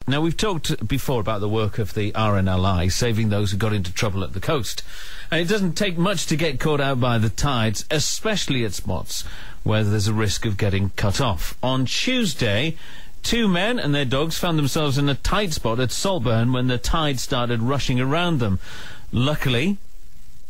Now, we've talked before about the work of the RNLI, saving those who got into trouble at the coast. And it doesn't take much to get caught out by the tides, especially at spots where there's a risk of getting cut off. On Tuesday, 2 men and their dogs found themselves in a tight spot at Saltburn when the tide started rushing around them. Luckily,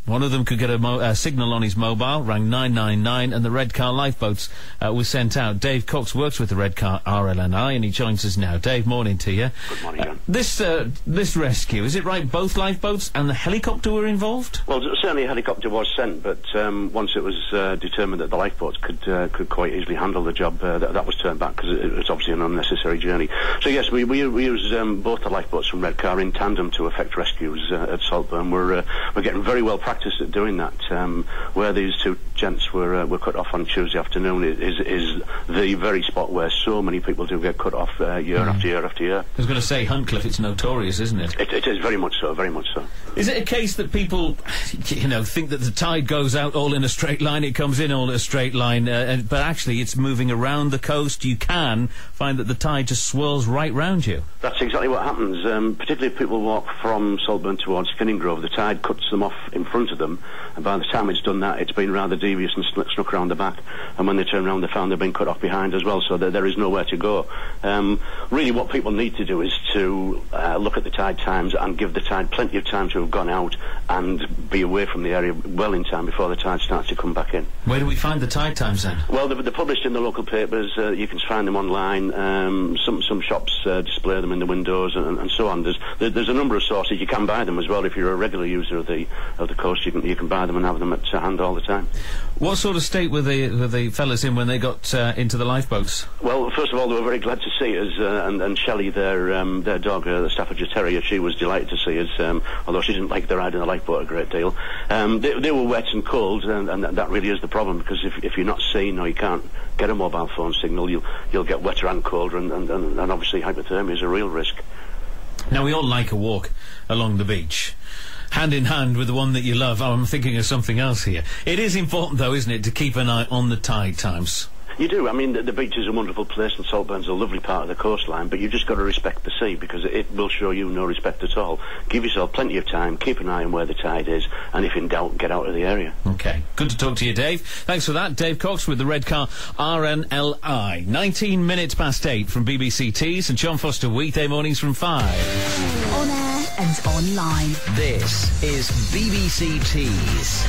one of them could get a signal on his mobile, rang 999, and the Redcar lifeboats were sent out. Dave Cox works with the Redcar RNLI, and he joins us now. Dave, morning to you. Good morning, John. This rescue, is it right both lifeboats and the helicopter were involved? Well, certainly a helicopter was sent, but once it was determined that the lifeboats could quite easily handle the job, that was turned back because it was obviously an unnecessary journey. So yes, we use both the lifeboats from Redcar in tandem to effect rescues at Saltburn. We're getting very well practiced at doing that. Where these 2 gents were cut off on Tuesday afternoon is the very spot where so many people do get cut off year after year after year. I was going to say, Huntcliffe, it's notorious, isn't it? It is very much so, very much so. Is it a case that people, think that the tide goes out all in a straight line, it comes in all in a straight line, but actually it's moving around the coast? You can find that the tide just swirls right round you. That's exactly what happens, particularly if people walk from Saltburn towards Kinninggrove. The tide cuts them off in front of them, and by the time it's done that, it's been rather devious and snuck around the back, and when they turn around they found they've been cut off behind as well, so there is nowhere to go. Really what people need to do is to look at the tide times and give the tide plenty of time to have gone out and be away from the area well in time before the tide starts to come back in. Where do we find the tide times then? Well, they're published in the local papers. You can find them online. Some shops display them in the windows and so on. There's a number of sources. You can buy them as well if you're a regular user of the coast. You can buy them and have them at hand all the time. What sort of state were the fellas in when they got into the lifeboats? Well, first of all, they were very glad to see us, and Shelley, their dog, the Staffordshire Terrier, she was delighted to see us, although she didn't like the ride in the lifeboat a great deal. They were wet and cold, and that really is the problem, because if you're not seen or you can't get a mobile phone signal, you'll get wetter and colder, and obviously hypothermia is a real risk. Now, we all like a walk along the beach, hand in hand with the one that you love. Oh, I'm thinking of something else here. It is important, though, isn't it, to keep an eye on the tide times? You do. I mean, the beach is a wonderful place, and Saltburn's a lovely part of the coastline, but you've just got to respect the sea, because it will show you no respect at all. Give yourself plenty of time, keep an eye on where the tide is, and if in doubt, get out of the area. OK. Good to talk to you, Dave. Thanks for that. Dave Cox with the Redcar RNLI. 19 minutes past 8 from BBC Tees and John Foster weekday mornings from 5. On air and online. This is BBC Tees.